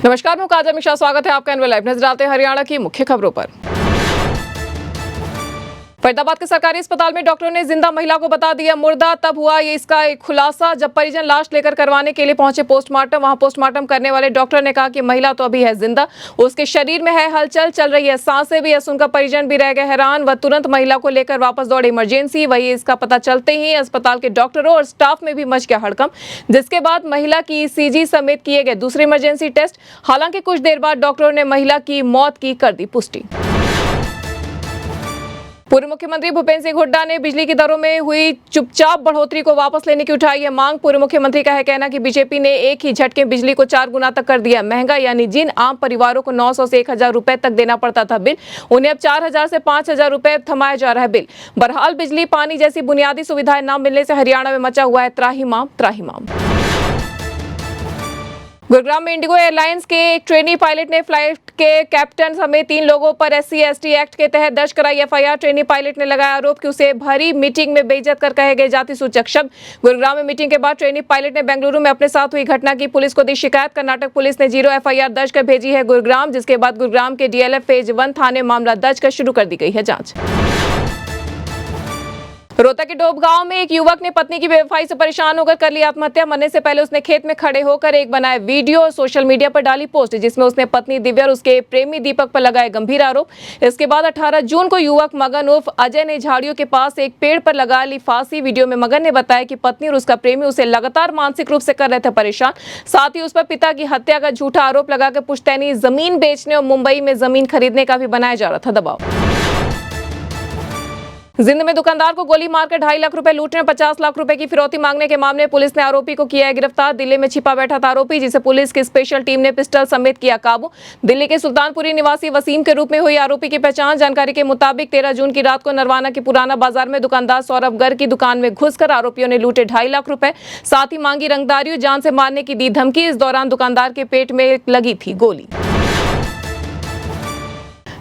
नमस्कार, मैं काजल मिश्रा। स्वागत है आपका एनएल लाइव। नजर डालते हैं हरियाणा की मुख्य खबरों पर। फरीदाबाद के सरकारी अस्पताल में डॉक्टरों ने जिंदा महिला को बता दिया मुर्दा। तब हुआ ये इसका एक खुलासा जब परिजन लाश लेकर करवाने के लिए पहुंचे पोस्टमार्टम। वहां पोस्टमार्टम करने वाले डॉक्टर ने कहा कि महिला तो अभी है जिंदा, उसके शरीर में है हलचल चल रही है, सांसें भी है। सुनकर परिजन भी रह गए हैरान। वह तुरंत महिला को लेकर वापस दौड़े इमरजेंसी। वही इसका पता चलते ही अस्पताल के डॉक्टरों और स्टाफ में भी मच गया हड़कंप, जिसके बाद महिला की ईसीजी समेत किए गए दूसरे इमरजेंसी टेस्ट। हालांकि कुछ देर बाद डॉक्टरों ने महिला की मौत की कर दी पुष्टि। पूर्व मुख्यमंत्री भूपेंद्र सिंह हुड्डा ने बिजली की दरों में हुई चुपचाप बढ़ोतरी को वापस लेने की उठाई है मांग। पूर्व मुख्यमंत्री का है कहना कि बीजेपी ने एक ही झटके बिजली को 4 गुना तक कर दिया महंगा। यानी जिन आम परिवारों को 900 से 1000 रुपए तक देना पड़ता था बिल, उन्हें अब 4000 से 5000 रुपए थमाया जा रहा है बिल। बहरहाल बिजली पानी जैसी बुनियादी सुविधाएं न मिलने से हरियाणा में मचा हुआ है त्राहिमाम। गुरुग्राम में इंडिगो एयरलाइंस के एक ट्रेनी पायलट ने फ्लाइट के कैप्टन समेत 3 लोगों पर SC/ST एक्ट के तहत दर्ज कराई FIR। ट्रेनी पायलट ने लगाया आरोप कि उसे भरी मीटिंग में बेइज्जत कर कहे गए जाति सूचक शब्द। गुरुग्राम में मीटिंग के बाद ट्रेनी पायलट ने बेंगलुरु में अपने साथ हुई घटना की पुलिस को दी शिकायत। कर्नाटक पुलिस ने 0 FIR दर्ज कर भेजी है गुरुग्राम, जिसके बाद गुरुग्राम के DLF फेज 1 थाने मामला दर्ज कर शुरू कर दी गई है जांच। रोहतक के डोब गांव में एक युवक ने पत्नी की बेवफाई से परेशान होकर कर ली आत्महत्या। मरने से पहले उसने खेत में खड़े होकर एक बनाए वीडियो और सोशल मीडिया पर डाली पोस्ट, जिसमें उसने पत्नी दिव्या और उसके प्रेमी दीपक पर लगाए गंभीर आरोप। इसके बाद 18 जून को युवक मगन उर्फ अजय ने झाड़ियों के पास एक पेड़ पर लगा ली फांसी। वीडियो में मगन ने बताया कि पत्नी और उसका प्रेमी उसे लगातार मानसिक रूप से कर रहे थे परेशान। साथ ही उस पर पिता की हत्या का झूठा आरोप लगाकर पुश्तैनी जमीन बेचने और मुंबई में जमीन खरीदने का भी बनाया जा रहा था दबाव। जिंद में दुकानदार को गोली मारकर 2.5 लाख रुपए लूटने, 50 लाख रुपए की फिरौती मांगने के मामले में पुलिस ने आरोपी को किया है गिरफ्तार। दिल्ली में छिपा बैठा था आरोपी, जिसे पुलिस की स्पेशल टीम ने पिस्टल समेत किया काबू। दिल्ली के सुल्तानपुरी निवासी वसीम के रूप में हुई आरोपी की पहचान। जानकारी के मुताबिक 13 जून की रात को नरवाना के पुराना बाजार में दुकानदार सौरभ गर्ग की दुकान में घुसकर आरोपियों ने लूटे 2.5 लाख रुपए, साथ ही मांगी रंगदारी, जान से मारने की दी धमकी। इस दौरान दुकानदार के पेट में लगी थी गोली।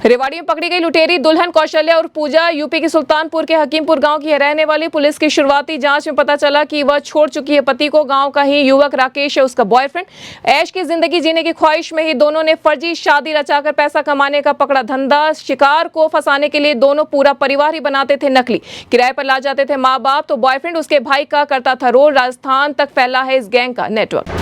रेवाड़ी में पकड़ी गई लुटेरी दुल्हन कौशल्या और पूजा यूपी के सुल्तानपुर के हकीमपुर गांव की रहने वाली। पुलिस की शुरुआती जांच में पता चला कि वह छोड़ चुकी है पति को। गांव का ही युवक राकेश है उसका बॉयफ्रेंड। ऐश की जिंदगी जीने की ख्वाहिश में ही दोनों ने फर्जी शादी रचाकर पैसा कमाने का पकड़ा धंधा। शिकार को फंसाने के लिए दोनों पूरा परिवार ही बनाते थे नकली। किराए पर ला जाते थे माँ बाप, तो बॉयफ्रेंड उसके भाई का करता था रोल। राजस्थान तक फैला है इस गैंग का नेटवर्क।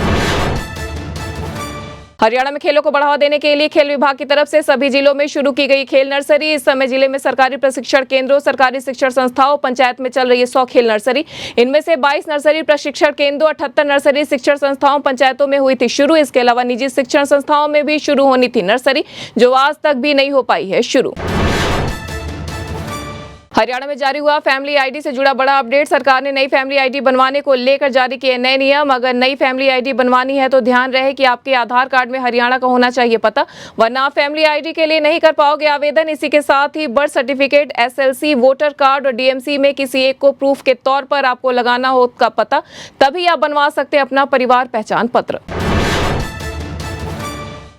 हरियाणा में खेलों को बढ़ावा देने के लिए खेल विभाग की तरफ से सभी जिलों में शुरू की गई खेल नर्सरी। इस समय जिले में सरकारी प्रशिक्षण केंद्रों, सरकारी शिक्षण संस्थाओं, पंचायत में चल रही है 100 खेल नर्सरी। इनमें से 22 नर्सरी प्रशिक्षण केंद्रों, 78 नर्सरी शिक्षण संस्थाओं, पंचायतों में हुई थी शुरू। इसके अलावा निजी शिक्षण संस्थाओं में भी शुरू होनी थी नर्सरी, जो आज तक भी नहीं हो पाई है शुरू। हरियाणा में जारी हुआ फैमिली आईडी से जुड़ा बड़ा अपडेट। सरकार ने नई फैमिली आईडी बनवाने को लेकर जारी किए नए नियम। अगर नई फैमिली आईडी बनवानी है तो ध्यान रहे कि आपके आधार कार्ड में हरियाणा का होना चाहिए पता, वरना आप फैमिली आईडी के लिए नहीं कर पाओगे आवेदन। इसी के साथ ही birth certificate, SLC, voter card और DMC में किसी एक को प्रूफ के तौर पर आपको लगाना हो उसका पता, तभी आप बनवा सकते हैं अपना परिवार पहचान पत्र।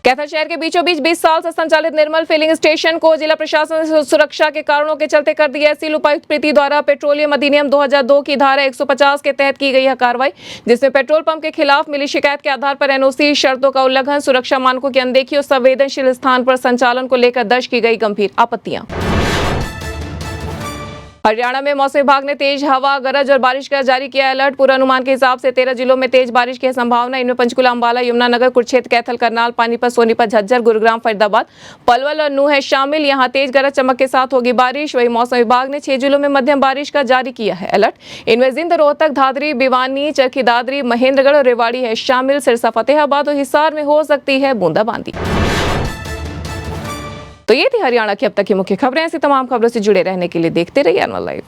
कैथल शहर के बीचों बीच 20 साल से संचालित निर्मल फिलिंग स्टेशन को जिला प्रशासन ने सुरक्षा के कारणों के चलते कर दिया है सील। उपायुक्त प्रीति द्वारा पेट्रोलियम अधिनियम 2002 की धारा 150 के तहत की गई है कार्रवाई, जिसमें पेट्रोल पंप के खिलाफ मिली शिकायत के आधार पर NOC शर्तों का उल्लंघन, सुरक्षा मानकों की अनदेखी और संवेदनशील स्थान पर संचालन को लेकर दर्ज की गई गंभीर आपत्तियां। हरियाणा में मौसम विभाग ने तेज हवा, गरज और बारिश का जारी किया अलर्ट। पूर्वानुमान के हिसाब से 13 जिलों में तेज बारिश की संभावना। इनमें पंचकुला, अंबाला, यमुनानगर, कुरुक्षेत्र, कैथल, करनाल, पानीपत, सोनीपत, झज्जर, गुरुग्राम, फरीदाबाद, पलवल और नूंह है शामिल। यहां तेज गरज चमक के साथ होगी बारिश। वही मौसम विभाग ने 6 जिलों में मध्यम बारिश का जारी किया है अलर्ट। इनमें जिंद, रोहतक, धादरी, भिवानी, चरखी दादरी, महेंद्रगढ़ और रेवाड़ी है शामिल। सिरसा, फतेहाबाद और हिसार में हो सकती है बूंदाबांदी। तो ये थी हरियाणा की अब तक की मुख्य खबरें। ऐसी तमाम खबरों से जुड़े रहने के लिए देखते रहिए एनएल लाइव।